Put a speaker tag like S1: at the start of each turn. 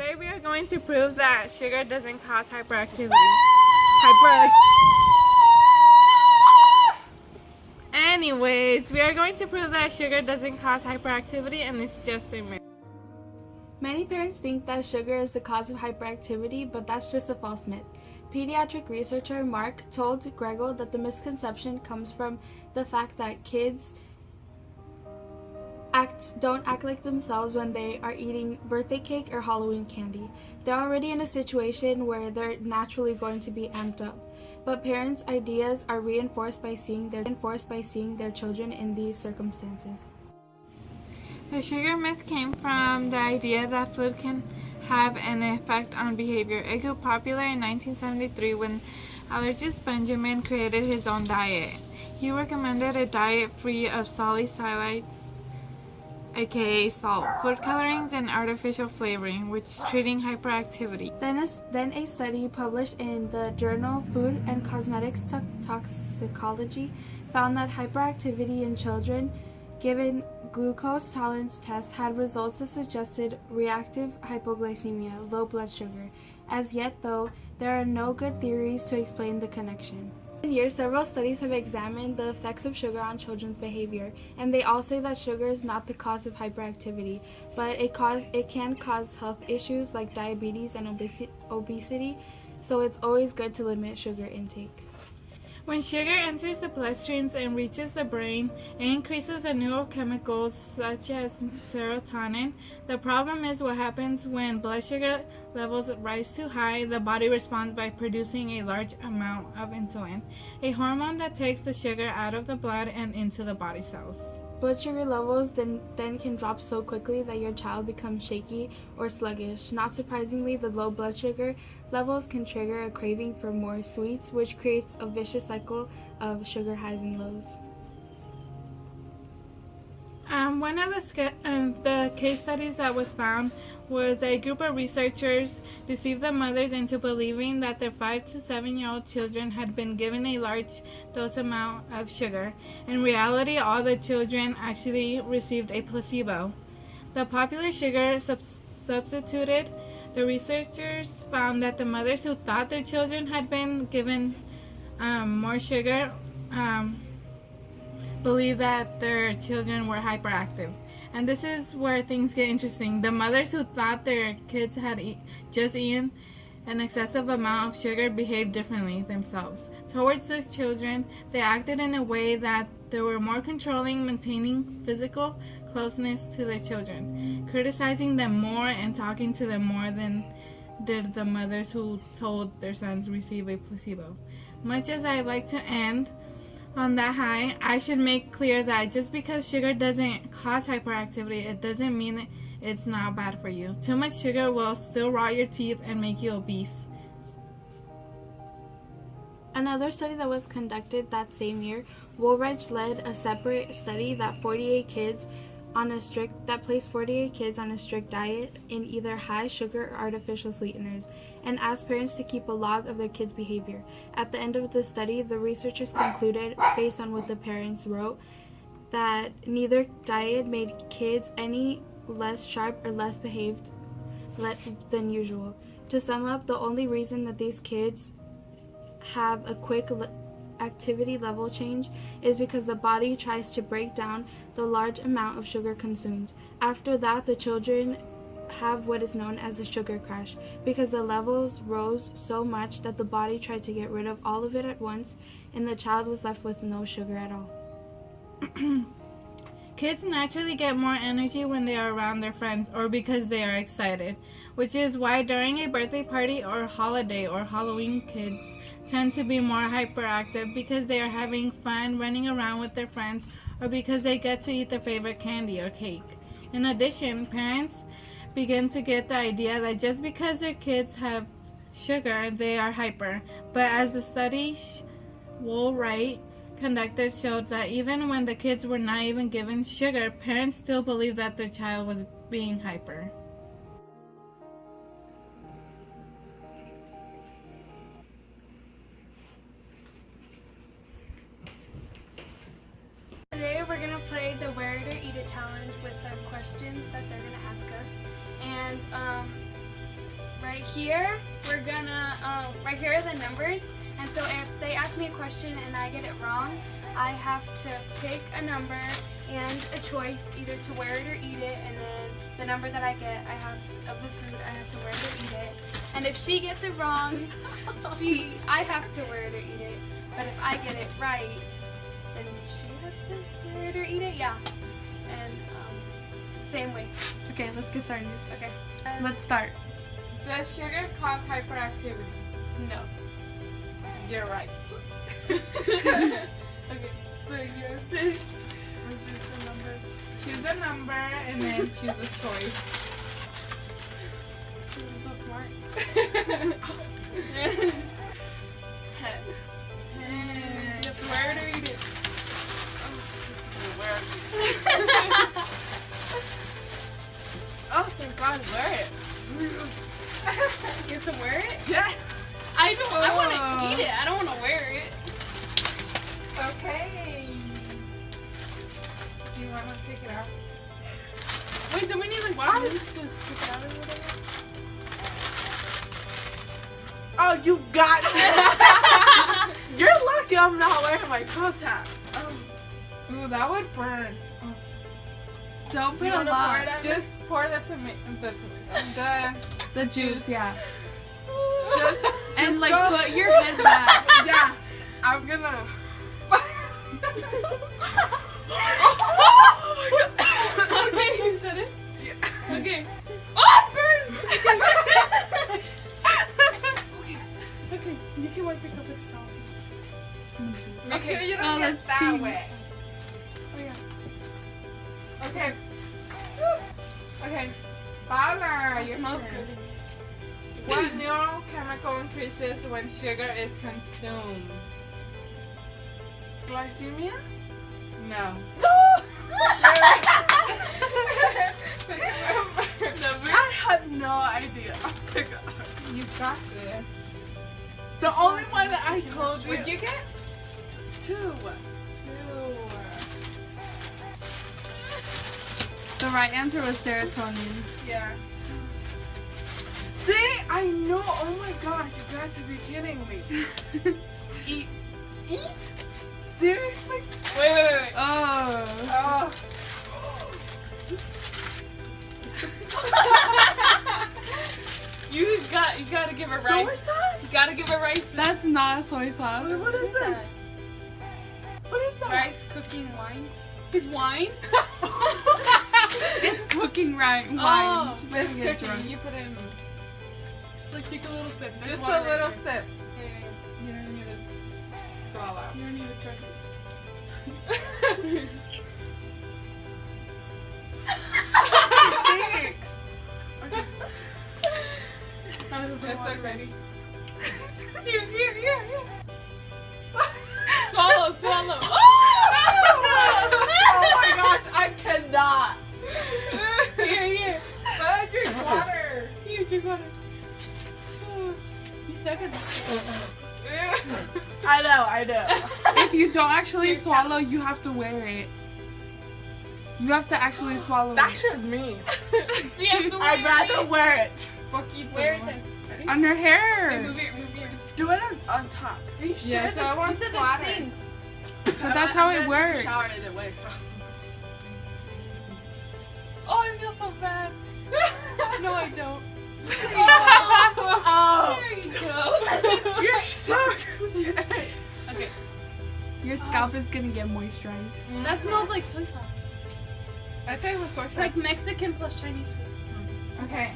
S1: Today we are going to prove that sugar doesn't cause hyperactivity. Anyways, we are going to prove that sugar doesn't cause hyperactivity and it's just a myth.
S2: Many parents think that sugar is the cause of hyperactivity, but that's just a false myth. Pediatric researcher Mark told Gregor that the misconception comes from the fact that kids don't act like themselves when they are eating birthday cake or Halloween candy. They're already in a situation where they're naturally going to be amped up. But parents' ideas are reinforced by seeing their children in these circumstances.
S1: The sugar myth came from the idea that food can have an effect on behavior. It grew popular in 1973 when allergist Benjamin created his own diet. He recommended a diet free of salicylates, aka salt, food colorings, and artificial flavoring, which is treating hyperactivity.
S2: Then a study published in the journal Food and Cosmetics Toxicology found that hyperactivity in children given glucose tolerance tests had results that suggested reactive hypoglycemia, low blood sugar. As yet, though, there are no good theories to explain the connection. For years, several studies have examined the effects of sugar on children's behavior, and they all say that sugar is not the cause of hyperactivity, but it can cause health issues like diabetes and obesity, so it's always good to limit sugar intake.
S1: When sugar enters the bloodstreams and reaches the brain, it increases the neurochemicals such as serotonin. The problem is what happens when blood sugar levels rise too high. The body responds by producing a large amount of insulin, a hormone that takes the sugar out of the blood and into the body cells.
S2: Blood sugar levels then can drop so quickly that your child becomes shaky or sluggish. Not surprisingly, the low blood sugar levels can trigger a craving for more sweets, which creates a vicious cycle of sugar highs and lows.
S1: One of the case studies that was found was a group of researchers deceived the mothers into believing that their 5 to 7-year-old children had been given a large dose amount of sugar. In reality, all the children actually received a placebo. The popular sugar substituted. The researchers found that the mothers who thought their children had been given more sugar believed that their children were hyperactive. And this is where things get interesting. The mothers who thought their kids had just eaten an excessive amount of sugar behaved differently themselves. Towards their children, they acted in a way that they were more controlling, maintaining physical closeness to their children, criticizing them more and talking to them more than did the mothers who told their sons receive a placebo. Much as I like to end on that high, I should make clear that just because sugar doesn't cause hyperactivity, it doesn't mean it's not bad for you. Too much sugar will still rot your teeth and make you obese.
S2: Another study that was conducted that same year, Woolridge led a separate study that placed 48 kids on a strict diet in either high sugar or artificial sweeteners, and asked parents to keep a log of their kids' behavior. At the end of the study, the researchers concluded, based on what the parents wrote, that neither diet made kids any less sharp or less behaved than usual. To sum up, the only reason that these kids have a quick activity level change is because the body tries to break down the large amount of sugar consumed. After that, the children have what is known as a sugar crash, because the levels rose so much that the body tried to get rid of all of it at once, and the child was left with no sugar at all.
S1: Kids naturally get more energy when they are around their friends or because they are excited, which is why during a birthday party or holiday or Halloween, kids tend to be more hyperactive because they are having fun running around with their friends or because they get to eat their favorite candy or cake. In addition, parents begin to get the idea that just because their kids have sugar, they are hyper. But as the study Woolridge conducted showed that even when the kids were not even given sugar, parents still believed that their child was being hyper.
S3: Today we're going to play the Wear It or Eat It challenge with the questions that they're going to ask us. And here we're gonna right here are the numbers, and so if they ask me a question and I get it wrong, I have to pick a number and a choice, either to wear it or eat it, and then the number that I get, I have of the food, I have to wear it or eat it. And if she gets it wrong, I have to wear it or eat it. But if I get it right, then she has to wear it or eat it. Yeah, and same way.
S2: Okay, let's get started.
S3: Okay.
S2: Let's start.
S1: Does sugar cause hyperactivity?
S3: No.
S1: You're right.
S3: Okay. So you have to choose the number.
S1: Choose a number and then choose a choice.
S3: You're so smart.
S1: 10.
S3: 10. You have to wear it or eat it.
S1: Oh, thank God, wear it.
S3: You have to wear it?
S1: Yeah.
S3: I want to eat it. I don't want to wear it.
S1: Okay. Do you want to take it out?
S3: Wait, do we need like
S1: What?
S3: spoons to stick it out or whatever?
S4: Oh, you got to. You're lucky I'm not wearing my contacts. Oh.
S1: Ooh, that would burn. Oh.
S2: Don't
S4: Do you
S2: put a
S4: wanna pour
S2: lot.
S4: it out?
S1: Just pour the
S2: The juice, yeah.
S4: Just
S2: And like
S4: go.
S2: put your head back.
S4: Yeah, I'm gonna.
S3: Okay, you said it?
S4: Yeah.
S3: Okay. Oh, it burns! Okay, you can wipe yourself with the towel.
S1: Make
S3: Okay,
S1: sure you
S2: oh,
S1: don't get
S2: that's
S1: that
S2: things.
S1: wet.
S3: Oh, yeah.
S1: Okay. Okay. Paula,
S3: It
S1: your
S3: smells
S1: turn.
S3: good.
S1: What neurochemical increases when sugar is consumed?
S4: Glycemia?
S1: No.
S4: I have no idea. Oh my God.
S1: You got this.
S4: The only one that I told you.
S1: What'd you get?
S4: 2.
S1: 2.
S2: The right answer was serotonin.
S1: Yeah.
S4: See, I know. Oh my gosh, you got to be kidding me. Eat? Seriously?
S3: Wait.
S2: Oh.
S1: Oh.
S3: You gotta give her
S4: Soy
S3: rice.
S4: sauce?
S3: You gotta give her rice.
S2: That's not soy sauce.
S4: What is this? What is that?
S3: Rice cooking wine. It's wine?
S2: It's cooking wine.
S3: Oh,
S2: She's
S1: It's
S2: gonna get
S1: cooking.
S2: drunk.
S1: You put it in.
S3: It's like take a little sip. There's
S1: Just
S3: water
S1: a little
S3: right there.
S1: sip.
S3: Yeah.
S1: You don't need to go all out.
S3: You don't need to try it.
S4: Thanks. Okay.
S1: It's okay.
S3: Here. Swallow.
S4: Oh my gosh, I cannot.
S3: Here.
S1: But I drink water.
S3: Here, drink water. You suck at that.
S4: I know.
S2: If you don't actually swallow, you have to wear it. You have to actually swallow
S4: That
S2: it.
S4: shit's mean.
S3: So you have to wear
S4: I'd rather wear it.
S1: Poquito.
S3: Wear it then. Ready?
S2: On her
S3: Okay,
S2: hair.
S3: move here.
S4: Do it on top.
S3: Are you sure?
S1: Yeah, so I want
S3: You said
S1: splatter.
S3: this stinks.
S2: But that's how it works.
S4: Shower either way.
S3: Oh, I feel so bad. No, I don't.
S4: Oh,
S3: There you go.
S4: you're stuck.
S3: Okay.
S2: Your scalp is gonna get moisturized.
S3: That smells like soy sauce.
S1: I think it was soy
S3: It's like Mexican plus Chinese food.
S1: Okay.